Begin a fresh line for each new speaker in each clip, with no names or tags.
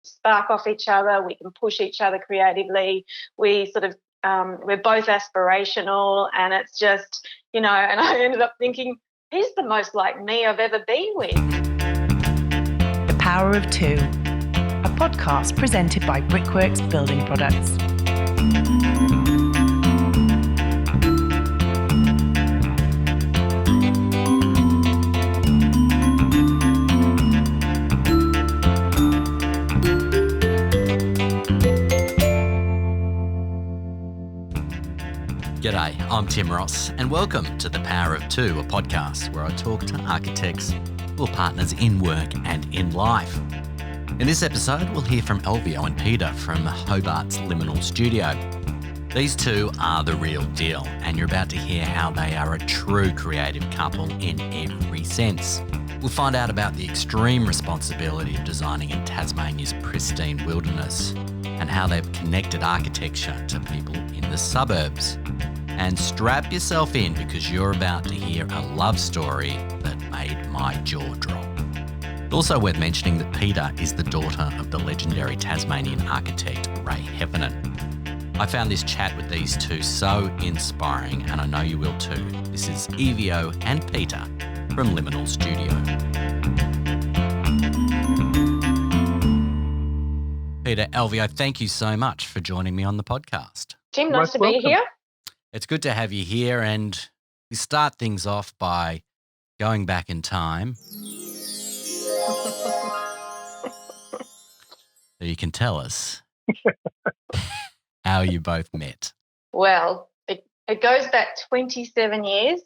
spark off each other. We can push each other creatively. We sort of we're both aspirational, and it's just, you know, and I ended up thinking, he's the most like me I've ever been with.
The Power of Two, a podcast presented by Brickworks Building Products.
G'day, I'm Tim Ross, and welcome to The Power of Two, a podcast where I talk to architects who are partners in work and in life. In this episode, we'll hear from Elvio and Peta from Hobart's Liminal studio. These two are the real deal, and you're about to hear how they are a true creative couple in every sense. We'll find out about the extreme responsibility of designing in Tasmania's pristine wilderness and how they've connected architecture to people in the suburbs. And strap yourself in because you're about to hear a love story that made my jaw drop. Also worth mentioning that Peta is the daughter of the legendary Tasmanian architect Peta Heffernan. I found this chat with these two so inspiring, and I know you will too. This is Elvio and Peta from Liminal Studio. Peta, Elvio, thank you so much for joining me on the podcast.
Tim, nice to be here.
It's good to have you here, and we start things off by going back in time. So you can tell us how you both met.
Well, it goes back 27 years.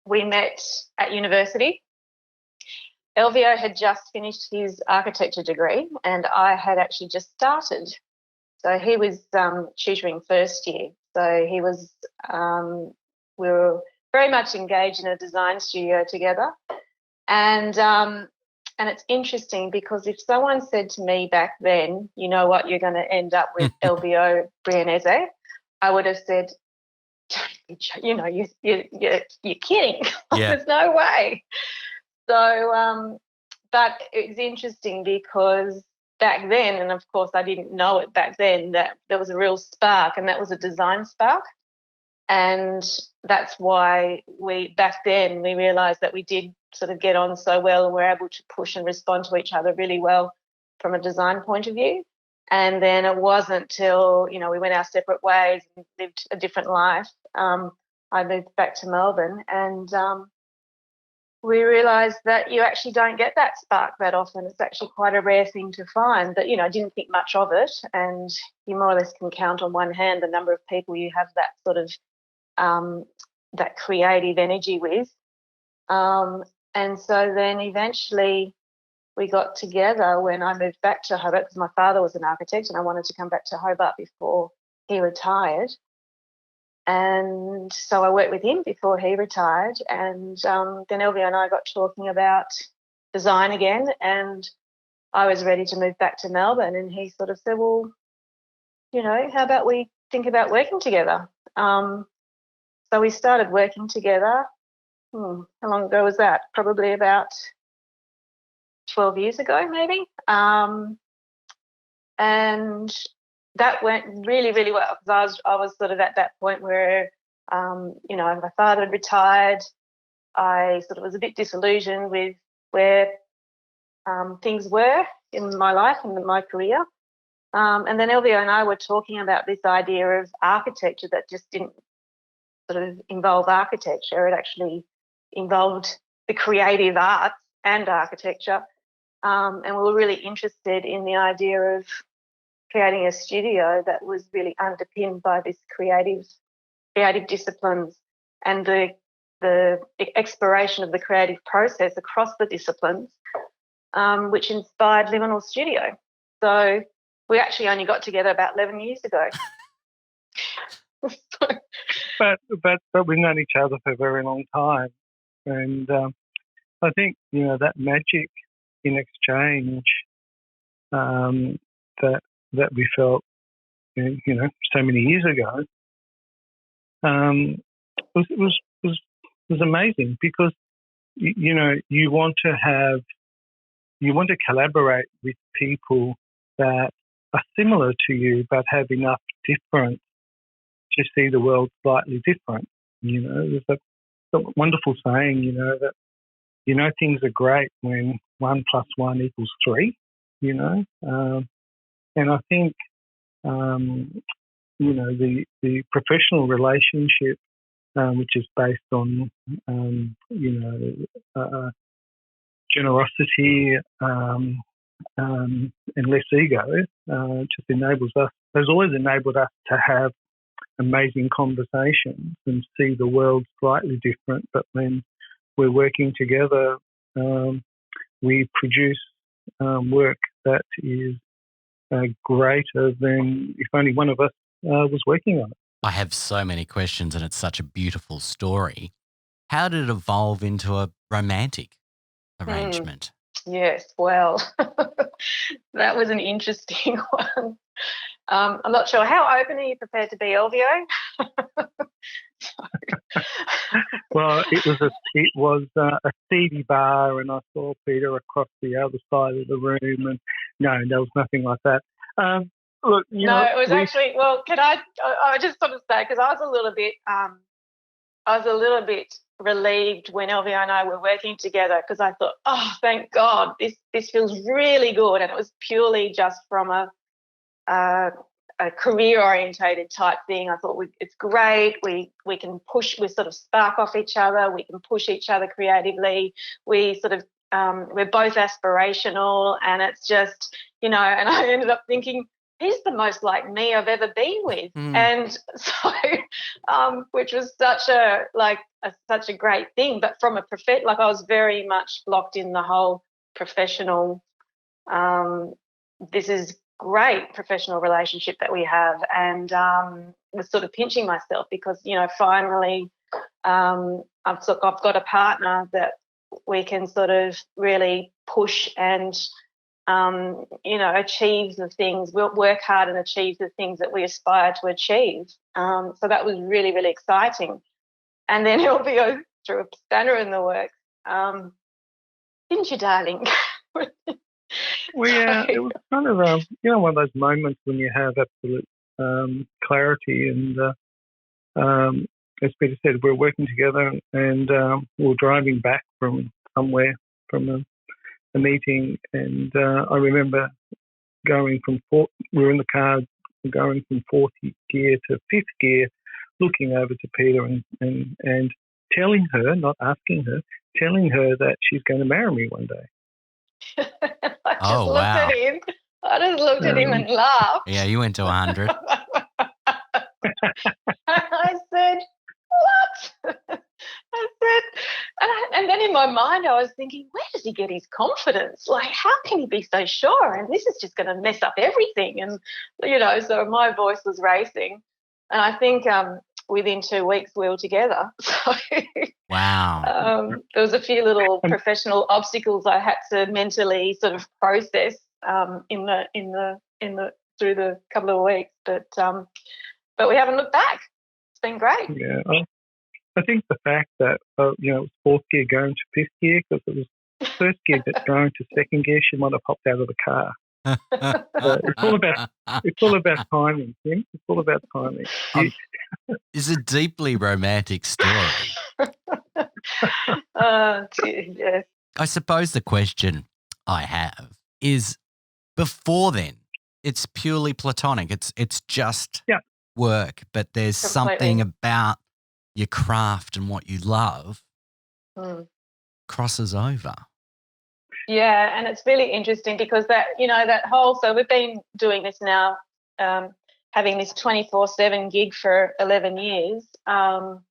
We met at university. Elvio had just finished his architecture degree, and I had actually just started. So he was tutoring first year. So he was, we were very much engaged in a design studio together. And it's interesting because if someone said to me back then, you know what, you're going to end up with Elvio Brianese, I would have said, you know, you're kidding.
Yeah.
There's no way. So, but it's interesting because back then, and of course I didn't know it back then, that there was a real spark, and that was a design spark. And that's why back then we realised that we did sort of get on so well, and we're able to push and respond to each other really well from a design point of view. And then it wasn't till, you know, we went our separate ways and lived a different life. I moved back to Melbourne, and we realised that you actually don't get that spark that often. It's actually quite a rare thing to find. But, you know, I didn't think much of it, and you more or less can count on one hand the number of people you have that sort of that creative energy with. And so then eventually we got together when I moved back to Hobart, because my father was an architect and I wanted to come back to Hobart before he retired. And so I worked with him before he retired, and then Elvio and I got talking about design again, and I was ready to move back to Melbourne, and he sort of said, well, you know, how about we think about working together? So we started working together. How long ago was that? Probably about 12 years ago, maybe. And that went really, really well, because I was sort of at that point where, you know, my father had retired. I sort of was a bit disillusioned with where things were in my life and in my career. And then Elvio and I were talking about this idea of architecture that just didn't sort of involve architecture. It actually involved the creative arts and architecture. And we were really interested in the idea of creating a studio that was really underpinned by this creative disciplines and the exploration of the creative process across the disciplines, which inspired Liminal Studio. So we actually only got together about 11 years ago.
But we've known each other for a very long time, and I think, you know, that magic in exchange that we felt, you know, so many years ago, was amazing, because you know, you want to have you want to collaborate with people that are similar to you but have enough difference to see the world slightly different. There's a wonderful saying, that things are great when 1 + 1 = 3. And I think the professional relationship, which is based on generosity and less ego, just has always enabled us to have amazing conversations and see the world slightly different. But when we're working together, we produce work that is greater than if only one of us was working on it.
I have so many questions, and it's such a beautiful story. How did it evolve into a romantic arrangement?
Yes, well, that was an interesting one. I'm not sure. How open are you prepared to be, Elvio?
Well, it was a seedy bar, and I saw Peter across the other side of the room, and no, there was nothing like that. Look,
it was actually. Well, can I just sort of say, because I was a little bit relieved when Elvio and I were working together, because I thought, oh, thank God, this feels really good, and it was purely just from a career-orientated type thing. I thought it's great. We can push. We sort of spark off each other. We can push each other creatively. We sort of we're both aspirational, and it's just And I ended up thinking, he's the most like me I've ever been with, and so which was such a great thing. But from a I was very much locked in the whole professional. This is great professional relationship that we have, and was sort of pinching myself because finally I've got a partner that we can sort of really push and achieve the things. We'll work hard and achieve the things that we aspire to achieve. So that was really, really exciting. And then Elvio threw a spanner in the works, didn't you, darling?
Well, yeah, it was kind of one of those moments when you have absolute clarity, and as Peter said, we're working together, and we're driving back from somewhere from a meeting, and I remember we were in the car going from fourth gear to fifth gear, looking over to Peter and telling her, not asking her, telling her that she's going to marry me one day.
I just looked at him. I just looked at him and laughed.
Yeah, you went to 100.
I said, what? I said, and then in my mind I was thinking, where does he get his confidence? Like, how can he be so sure? And this is just going to mess up everything. And, so my voice was racing. And I think within 2 weeks we were together. So
wow.
There was a few little professional obstacles I had to mentally sort of process through the couple of weeks, but we haven't looked back. It's been great.
Yeah, I think the fact that it was fourth gear going to fifth gear, because it was first gear going to second gear, she might have hopped out of the car. So it's all about timing, Tim. It's all about timing.
It's a deeply romantic story.
Oh, dear, yes.
I suppose the question I have is, before then, it's purely platonic. It's just work, but there's something about your craft and what you love crosses over.
Yeah, and it's really interesting because so we've been doing this now, having this 24/7 gig for 11 years. So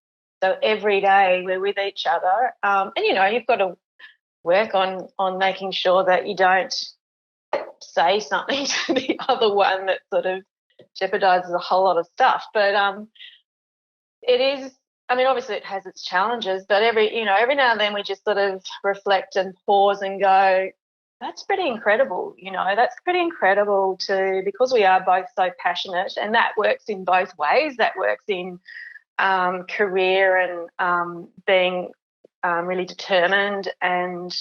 every day we're with each other, and you've got to work on making sure that you don't say something to the other one that sort of jeopardizes a whole lot of stuff. But it is. I mean, obviously it has its challenges, but every now and then we just sort of reflect and pause and go, that's pretty incredible. That's pretty incredible because we are both so passionate, and that works in both ways. That works in career and being really determined and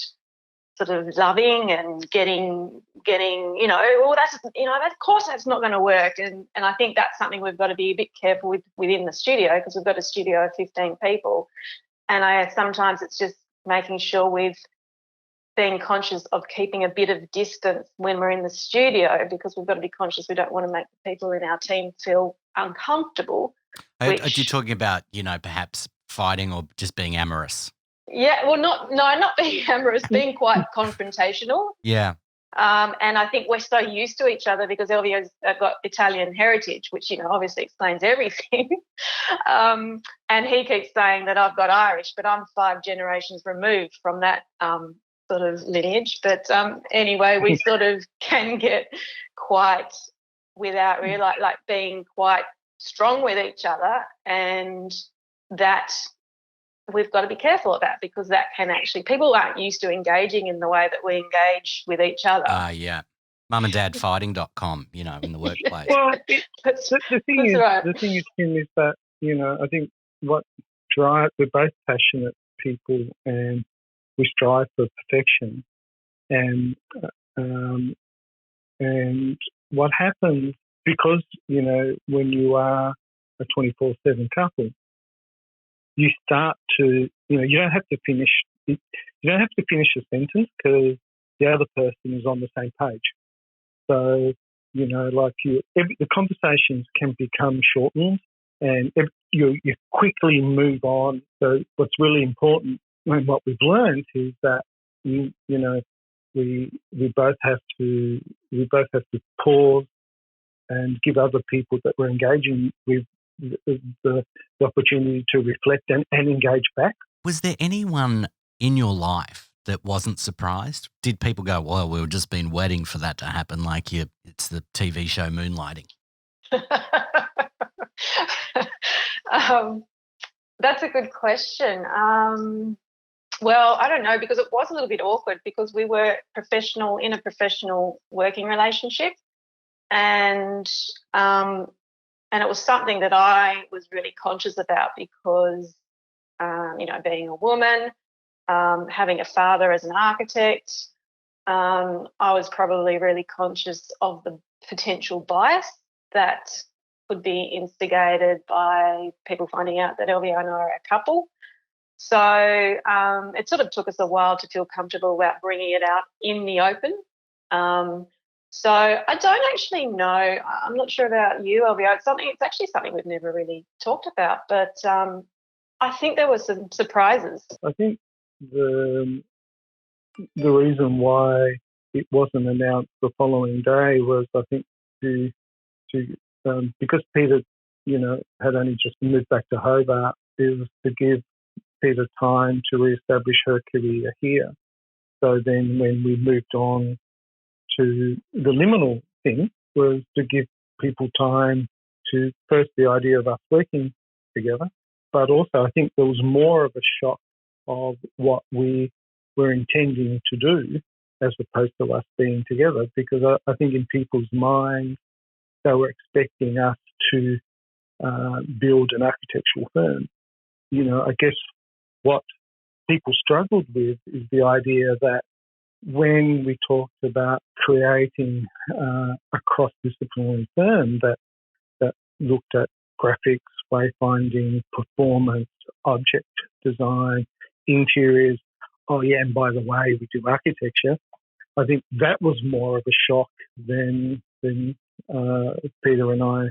sort of loving and getting, well, of course that's not going to work. And I think that's something we've got to be a bit careful with within the studio, because we've got a studio of 15 people. And sometimes it's just making sure we've being conscious of keeping a bit of distance when we're in the studio, because we've got to be conscious we don't want to make the people in our team feel uncomfortable.
Are you talking about, perhaps fighting or just being amorous?
Yeah, well, not being amorous, being quite confrontational.
Yeah.
And I think we're so used to each other because Elvio's got Italian heritage, which, obviously explains everything. And he keeps saying that I've got Irish, but I'm 5 generations removed from that sort of lineage. But anyway, we sort of can get quite, without like being quite strong with each other, and that we've got to be careful of that, because that can actually, people aren't used to engaging in the way that we engage with each other.
Yeah. Mumandadfighting.com, in the workplace.
Well, the thing is, Tim, is that, I think what we're both passionate people and we strive for perfection. And what happens, because, when you are a 24/7 couple, you start to, you don't have to finish a sentence because the other person is on the same page. So, the conversations can become shortened and you quickly move on. So what's really important, and what we've learned, is that, we both have to pause and give other people that we're engaging with the opportunity to reflect and engage back.
Was there anyone in your life that wasn't surprised? Did people go, well, we've just been waiting for that to happen, like it's the TV show Moonlighting?
That's a good question. Well, I don't know, because it was a little bit awkward because we were in a professional working relationship, and it was something that I was really conscious about because, being a woman, having a father as an architect, I was probably really conscious of the potential bias that could be instigated by people finding out that Elvio and I are a couple. So it sort of took us a while to feel comfortable about bringing it out in the open. So I don't actually know. I'm not sure about you, Elvio. It's actually something we've never really talked about, but I think there were some surprises.
I think the reason why it wasn't announced the following day was, I think, because Peta, had only just moved back to Hobart, is to give Peta time to re-establish her career here. So then when we moved on to the Liminal thing, was to give people time to, first, the idea of us working together, but also I think there was more of a shock of what we were intending to do as opposed to us being together, because I think in people's minds they were expecting us to build an architectural firm. I guess what people struggled with is the idea that when we talked about creating a cross-disciplinary firm that looked at graphics, wayfinding, performance, object design, interiors, and by the way, we do architecture, I think that was more of a shock than Peta and I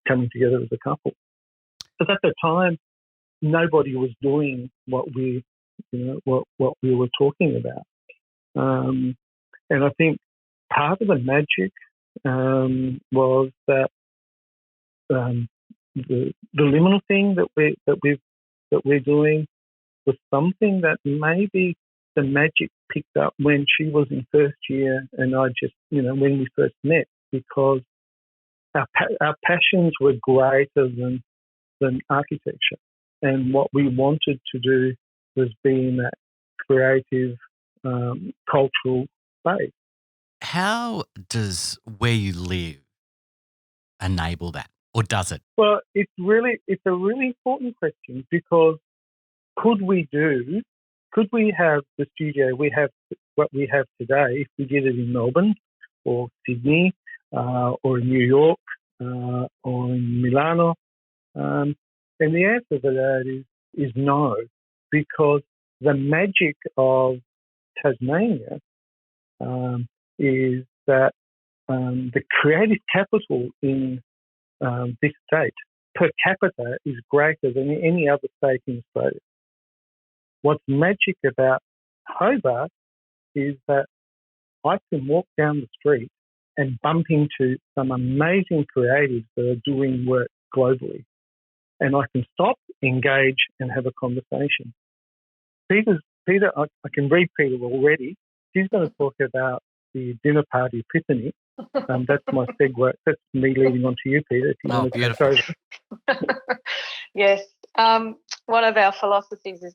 coming together as a couple. But at the time, nobody was doing what we were talking about. And I think part of the magic was that the Liminal thing that we're doing was something that maybe the magic picked up when she was in first year and I just, when we first met, because our passions were greater than architecture. And what we wanted to do was be in that creative, cultural space.
How does where you live enable that, or does it?
Well, it's a really important question, because could we do could we have the studio we have, what we have today, if we did it in Melbourne or Sydney or in New York or in Milano? And the answer to that is no, because the magic of Tasmania is that the creative capital in this state per capita is greater than any other state in Australia. What's magic about Hobart is that I can walk down the street and bump into some amazing creatives that are doing work globally. And I can stop, engage, and have a conversation. Peter, I can read Peter already. He's going to talk about the dinner party epiphany. That's my segue. That's me leading on to you, Peter, if you want to
beautiful.
take over.
Yes. One of our philosophies is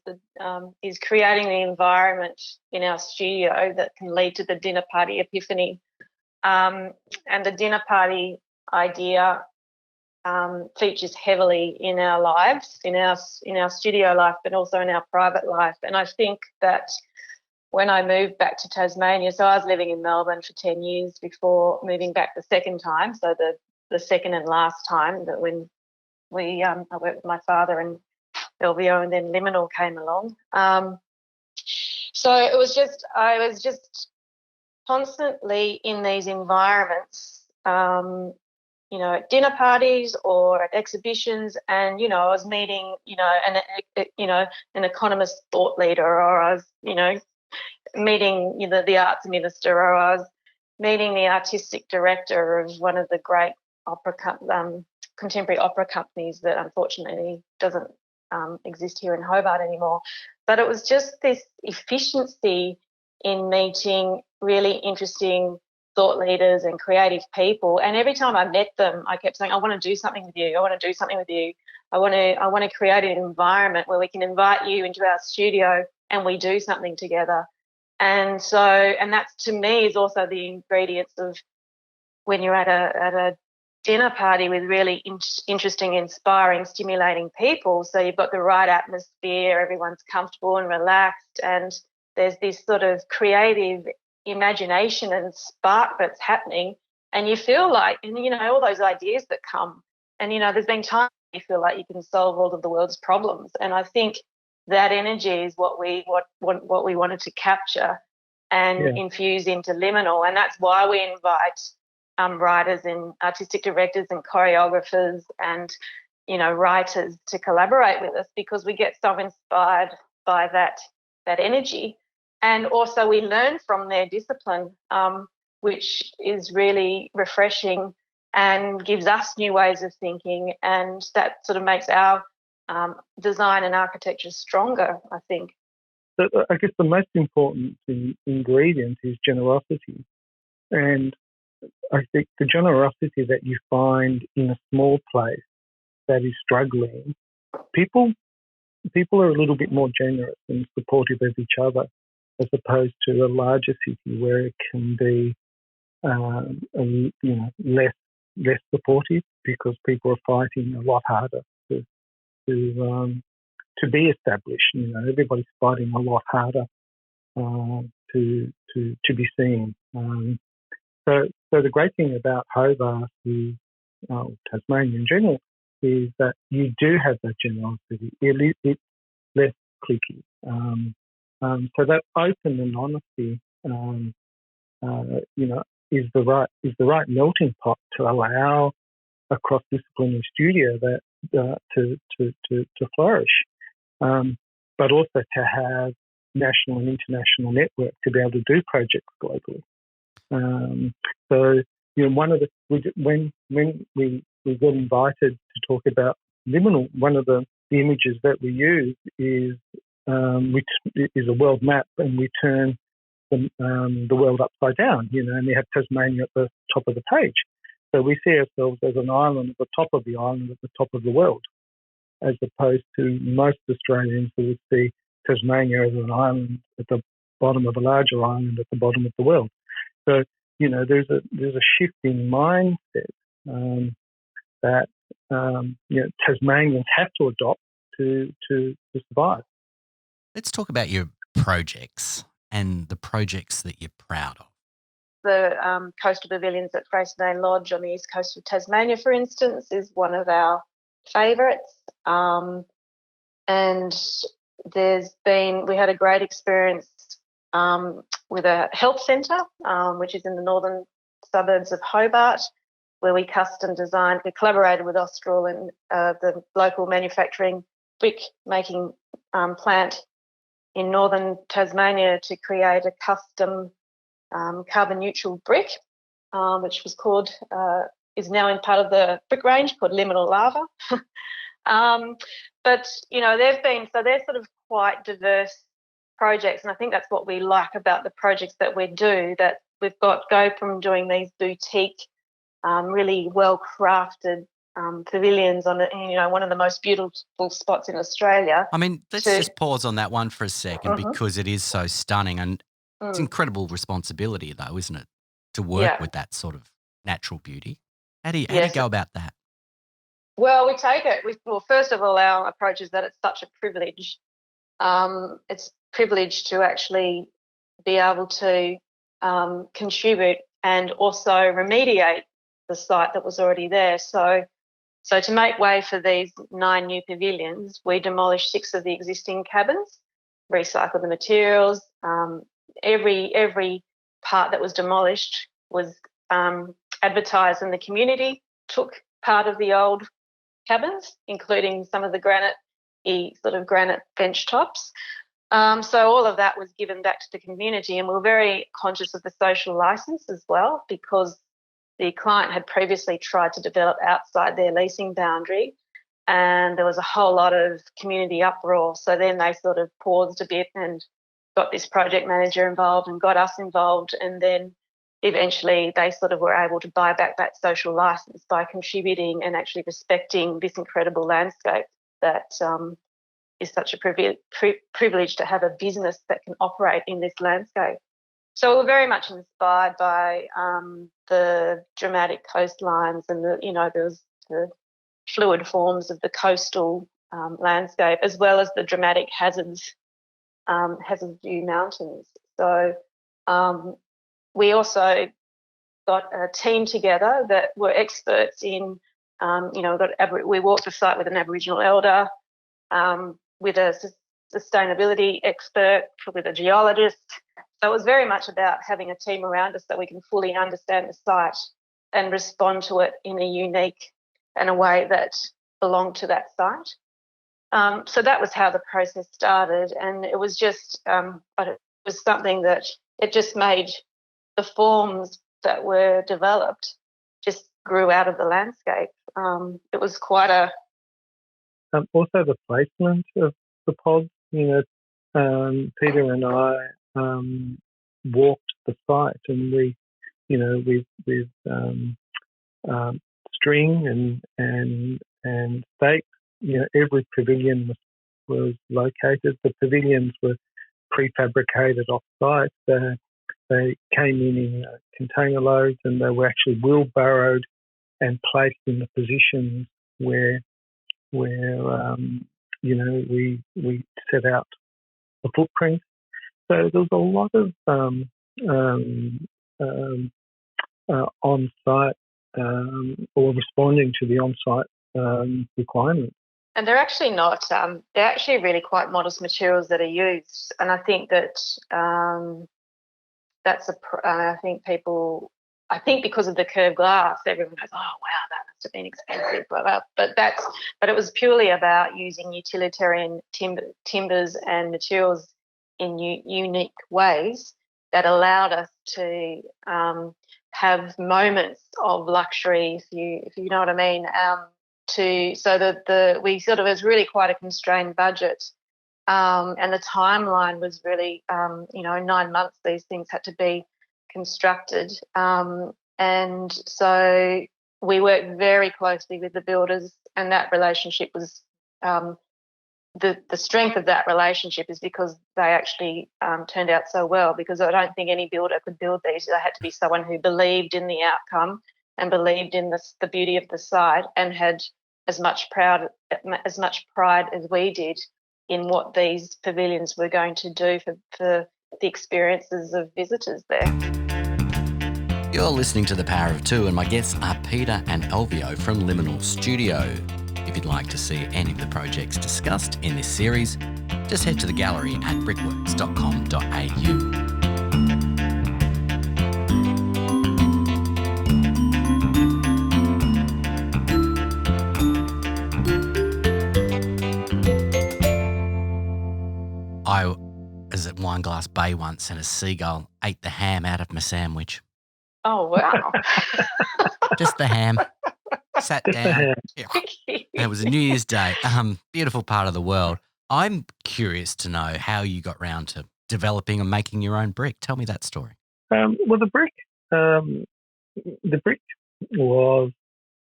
creating the environment in our studio that can lead to the dinner party epiphany. And the dinner party idea features heavily in our lives, in our studio life, but also in our private life. And I think that when I moved back to Tasmania, so I was living in Melbourne for 10 years before moving back the second time, so the second and last time that when I worked with my father and Elvio, and then Liminal came along. So I was just constantly in these environments, at dinner parties or at exhibitions, and I was meeting, an economist thought leader, or I was, meeting the arts minister, or I was meeting the artistic director of one of the great contemporary opera companies that unfortunately doesn't exist here in Hobart anymore. But it was just this efficiency in meeting really interesting thought leaders and creative people. And every time I met them, I kept saying, I want to do something with you. I want to do something with you. I want to create an environment where we can invite you into our studio and we do something together. And that's, to me, is also the ingredients of when you're at a dinner party with really interesting, inspiring, stimulating people. So you've got the right atmosphere, everyone's comfortable and relaxed, and there's this sort of creative imagination and spark that's happening, and you feel like, and all those ideas that come, and there's been times you feel like you can solve all of the world's problems, and I think that energy is what we wanted to capture and infuse into Liminal, and that's why we invite writers and artistic directors and choreographers and writers to collaborate with us, because we get so inspired by that energy. And also we learn from their discipline, which is really refreshing and gives us new ways of thinking, and that sort of makes our design and architecture stronger, I think.
So I guess the most important ingredient is generosity. And I think the generosity that you find in a small place that is struggling, people are a little bit more generous and supportive of each other, as opposed to a larger city where it can be, less supportive, because people are fighting a lot harder to be established. Everybody's fighting a lot harder to be seen. So the great thing about Hobart is, Tasmania in general, is that you do have that generosity. It's less cliquey. So that open and honesty, is the right melting pot to allow a cross-disciplinary studio that to flourish, but also to have national and international network to be able to do projects globally. One of when we got invited to talk about Liminal, one of the images that we use is a world map, and we turn the world upside down, and we have Tasmania at the top of the page. So we see ourselves as an island at the top of the island, at the top of the world, as opposed to most Australians who would see Tasmania as an island at the bottom of a larger island at the bottom of the world. So, there's a shift in mindset that Tasmanians have to adopt to survive.
Let's talk about your projects and the projects that you're proud of?
The coastal pavilions at Pristine Lodge on the east coast of Tasmania, for instance, is one of our favourites. And we had a great experience with a health centre, which is in the northern suburbs of Hobart, where we custom designed. We collaborated with Austral and the local manufacturing brick making plant in northern Tasmania to create a custom carbon neutral brick, which is now in part of the brick range called Liminal lava. But they're sort of quite diverse projects, and I think that's what we like about the projects that we do, that we've go from doing these boutique, really well crafted pavilions on one of the most beautiful spots in Australia.
I mean, let's just pause on that one for a second, because it is so stunning, and it's incredible responsibility, though, isn't it, to work with that sort of natural beauty? How do you go about that?
Well, we take it. First of all, our approach is that it's such a privilege. It's a privilege to actually be able to contribute and also remediate the site that was already there. So to make way for these 9 new pavilions, we demolished 6 of the existing cabins, recycled the materials. Every part that was demolished was advertised in the community, took part of the old cabins, including some of the granite bench tops. So all of that was given back to the community, and we were very conscious of the social licence as well, because the client had previously tried to develop outside their leasing boundary, and there was a whole lot of community uproar. So then they sort of paused a bit and got this project manager involved and got us involved, and then eventually they sort of were able to buy back that social licence by contributing and actually respecting this incredible landscape that is such a privilege to have a business that can operate in this landscape. So we're very much inspired by the dramatic coastlines and the fluid forms of the coastal landscape, as well as the dramatic hazard view mountains. So we also got a team together that were experts in, we walked the site with an Aboriginal elder, with a sustainability expert, with a geologist. So it was very much about having a team around us that we can fully understand the site and respond to it in a unique and a way that belonged to that site. So that was how the process started, and it was just, but it was something that it just made the forms that were developed just grew out of the landscape. It was quite a...
Also the placement of the pods, Peter and I walked the site, and we, with string and stakes, every pavilion was located. The pavilions were prefabricated off-site. They came in container loads, and they were actually wheelbarrowed and placed in the positions where we set out the footprint. So there was a lot of on-site or responding to the on-site requirements.
And they're actually not. They're actually really quite modest materials that are used, and I think that I think because of the curved glass, everyone goes, "Oh wow, that must have been expensive." But it was purely about using utilitarian timbers and materials in unique ways that allowed us to have moments of luxury, if you know what I mean. We it was really quite a constrained budget, and the timeline was really 9 months. These things had to be constructed, and so we worked very closely with the builders, and that relationship was the strength of that relationship is because they actually turned out so well, because I don't think any builder could build these. They had to be someone who believed in the outcome and believed in the beauty of the site and had as much pride as we did in what these pavilions were going to do for the experiences of visitors there.
You're listening to The Power of Two, and my guests are Peta and Elvio from Liminal Studio. If you'd like to see any of the projects discussed in this series, just head to the gallery at brickworks.com.au. I was at Wineglass Bay once and a seagull ate the ham out of my sandwich.
Oh, wow.
Just the ham. Sat down. Yeah. It was a New Year's Day. Beautiful part of the world. I'm curious to know how you got round to developing and making your own brick. Tell me that story.
Well, the brick was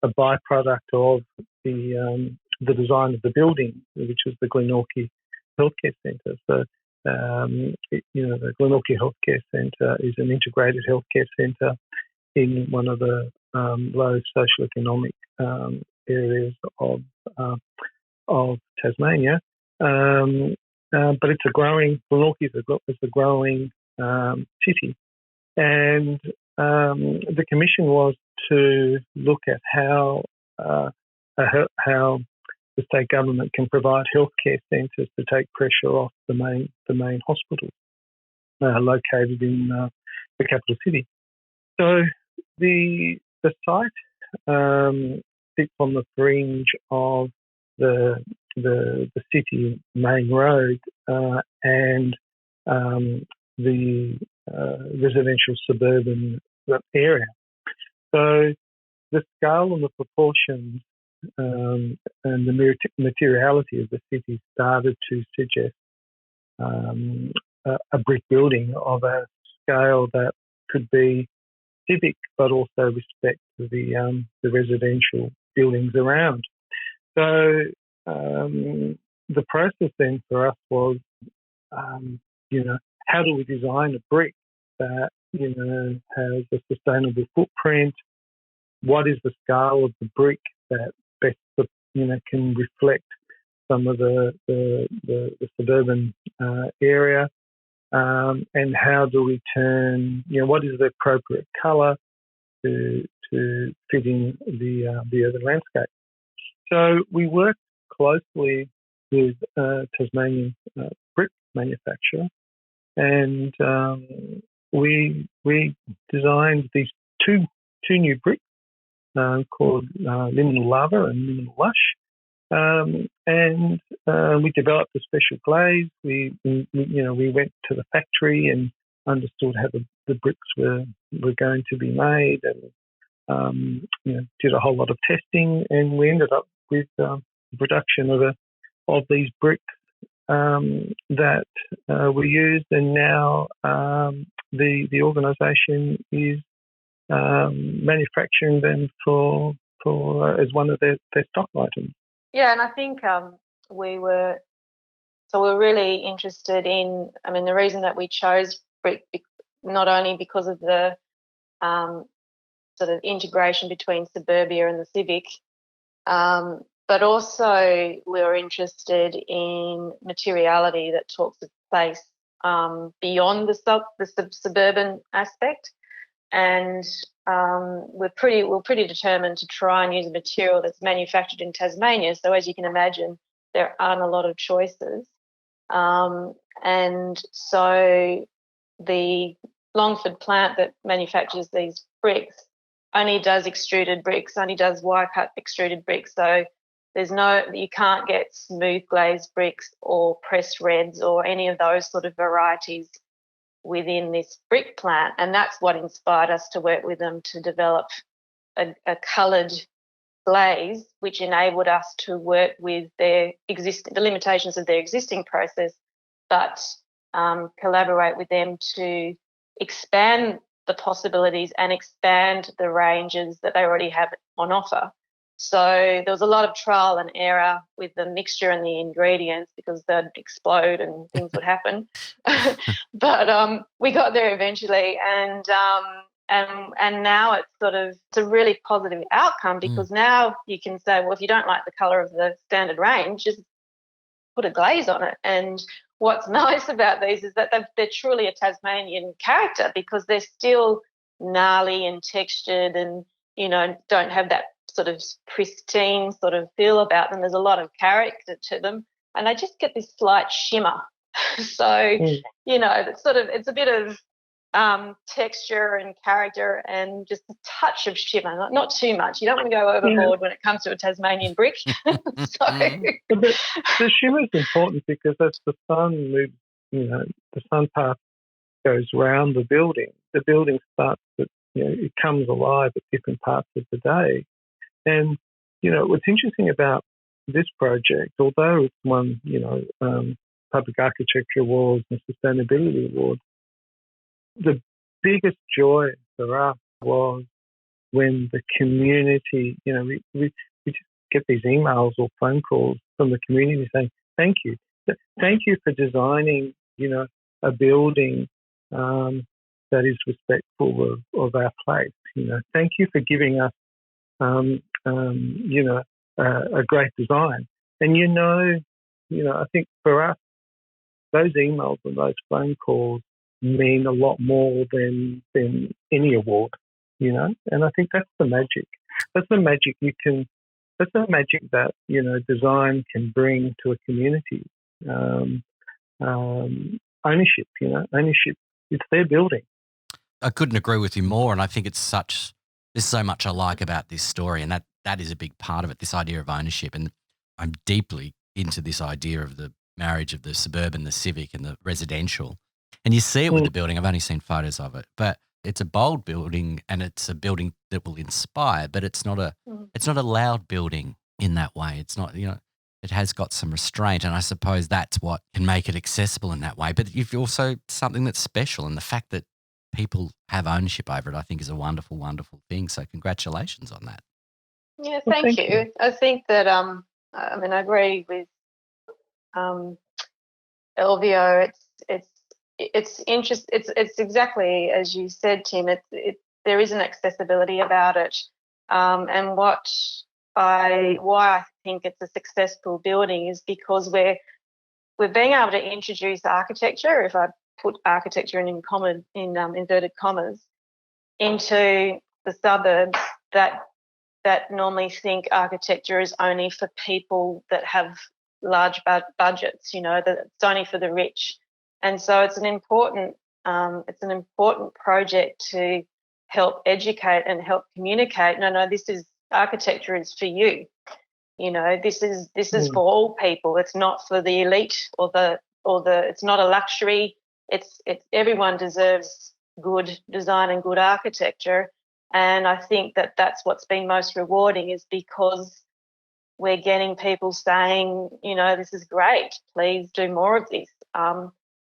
a byproduct of the design of the building, which was the Glenorchy Healthcare Centre. So, the Glenorchy Healthcare Centre is an integrated healthcare centre in one of the low socioeconomic areas of Tasmania. But it's a growing, Glenorchy is a growing city. And the commission was to look at how the state government can provide healthcare centres to take pressure off the main hospitals located in the capital city. So the site sits on the fringe of the city main road and the residential suburban area. So the scale and the proportions and the materiality of the city started to suggest a brick building of a scale that could be civic, but also respect the residential buildings around. So the process then for us was, how do we design a brick that has a sustainable footprint? What is the scale of the brick that best can reflect some of the suburban area? And how do we turn, what is the appropriate colour to fit in the urban landscape? So we worked closely with Tasmanian brick manufacturer, and we designed these two new bricks called Liminal Lava and Liminal Lush. And we developed a special glaze. We went to the factory and understood how the bricks were going to be made, and did a whole lot of testing, and we ended up with the production of these bricks that we used, and now the organisation is manufacturing them for as one of their stock items.
Yeah, and I think we were really interested in, the reason that we chose brick, not only because of the sort of integration between suburbia and the civic, but also we were interested in materiality that talks of place beyond the suburban aspect. And we're pretty determined to try and use a material that's manufactured in Tasmania. So as you can imagine, there aren't a lot of choices. And so the Longford plant that manufactures these bricks only does extruded bricks, only does wire-cut extruded bricks. So you can't get smooth glazed bricks or pressed reds or any of those sort of varieties within this brick plant, and that's what inspired us to work with them to develop a coloured glaze, which enabled us to work with the limitations of their existing process, but collaborate with them to expand the possibilities and expand the ranges that they already have on offer. So there was a lot of trial and error with the mixture and the ingredients because they'd explode and things would happen. But we got there eventually, and now it's a really positive outcome because now you can say, well, if you don't like the colour of the standard range, just put a glaze on it. And what's nice about these is that they're truly a Tasmanian character, because they're still gnarly and textured and, don't have that sort of pristine sort of feel about them. There's a lot of character to them, and they just get this slight shimmer. So, it's a bit of texture and character and just a touch of shimmer, not too much. You don't want to go overboard when it comes to a Tasmanian brick. But
the shimmer is important because as the sun moves, the sun path goes round the building starts to, it comes alive at different parts of the day. And, what's interesting about this project, although it's won, Public Architecture Awards and Sustainability Awards, the biggest joy for us was when the community, we just get these emails or phone calls from the community saying, thank you. Thank you for designing, a building that is respectful of our place. Thank you for giving us, a great design. And, I think for us, those emails and those phone calls mean a lot more than any award, and I think that's the magic. That's the magic that, design can bring to a community. Ownership, it's their building.
I couldn't agree with you more, and I think there's so much I like about this story, and that is a big part of it, this idea of ownership. And I'm deeply into this idea of the marriage of the suburban, the civic and the residential. And you see it with the building. I've only seen photos of it, but it's a bold building and it's a building that will inspire, but it's not a loud building in that way. It's not, it has got some restraint, and I suppose that's what can make it accessible in that way. But you've also something that's special, and the fact that people have ownership over it, I think, is a wonderful, wonderful thing. So congratulations on that.
Yeah, thank you. I think that I agree with Elvio. It's interesting. It's exactly as you said, Tim. There is an accessibility about it, and why I think it's a successful building is because we're being able to introduce architecture. If I put architecture in inverted commas into the suburbs that normally think architecture is only for people that have large budgets, that it's only for the rich. And so it's an important project to help educate and help communicate. No, this is architecture is for you. This is for all people. It's not for the elite or the it's not a luxury. It's everyone deserves good design and good architecture. And I think that that's what's been most rewarding, is because we're getting people saying, this is great, please do more of this.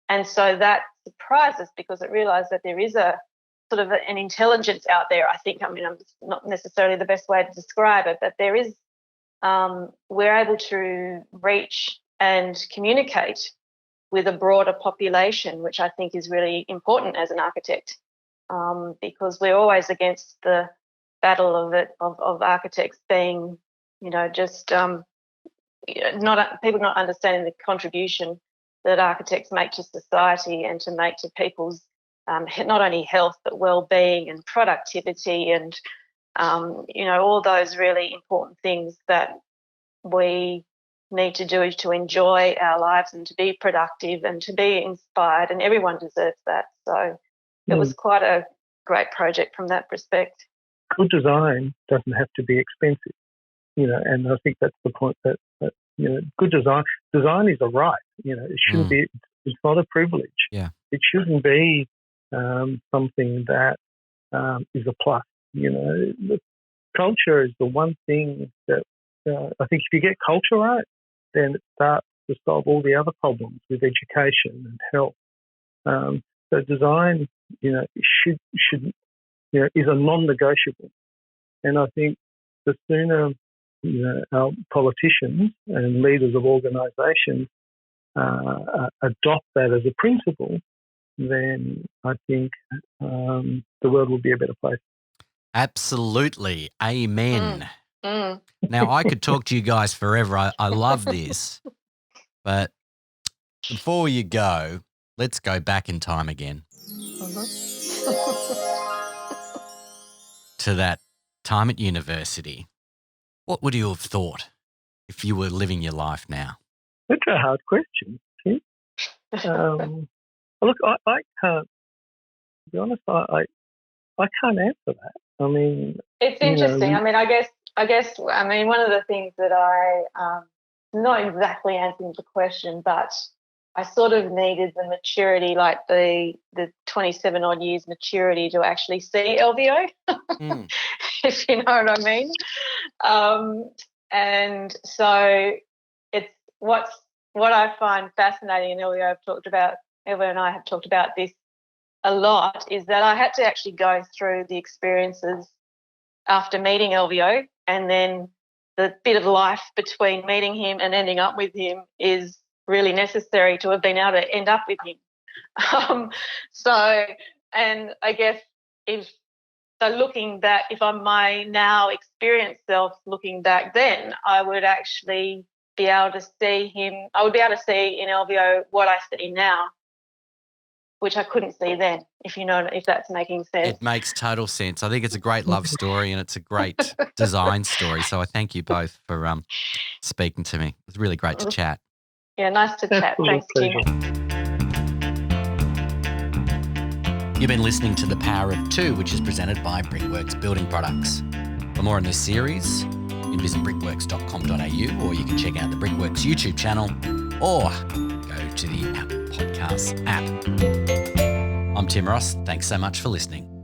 And so that surprised us, because it realised that there is a sort of an intelligence out there, I think. It's not necessarily the best way to describe it, but there is, we're able to reach and communicate with a broader population, which I think is really important as an architect, because we're always against the battle of architects being, just people not understanding the contribution that architects make to society and to make to people's not only health but well-being and productivity and all those really important things that we need to do to enjoy our lives and to be productive and to be inspired, and everyone deserves that. So it was quite a great project from that respect.
Good design doesn't have to be expensive, and I think that's the point that good design is a right. It shouldn't be. It's not a privilege. Yeah, it shouldn't be something that is a plus. The culture is the one thing that I think if you get culture right, then it starts to solve all the other problems with education and health. So design, should is a non-negotiable, and I think the sooner our politicians and leaders of organisations adopt that as a principle, then I think the world will be a better place.
Absolutely. Amen. Now, I could talk to you guys forever. I love this. But before you go, let's go back in time again to that time at university. What would you have thought if you were living your life now?
That's a hard question. See? Look, I can't, to be honest, I can't answer that. I mean,
it's interesting. I mean, I guess, one of the things that not exactly answering the question, but I sort of needed the maturity, like the 27 odd years maturity to actually see Elvio, if you know what I mean. And so it's what I find fascinating, and Elvio and I have talked about this a lot, is that I had to actually go through the experiences after meeting Elvio, and then the bit of life between meeting him and ending up with him is really necessary to have been able to end up with him. And I guess looking back, if I'm my now experienced self looking back then, I would actually be able to see him. I would be able to see in Elvio what I see now, which I couldn't see then, if that's making sense.
It makes total sense. I think it's a great love story and it's a great design story. So I thank you both for speaking to me. It was really great to chat.
Yeah, nice to chat. Thanks, Tim.
You've been listening to The Power of Two, which is presented by Brickworks Building Products. For more on this series, you can visit brickworks.com.au, or you can check out the Brickworks YouTube channel, or go to the Apple Podcasts app. I'm Tim Ross. Thanks so much for listening.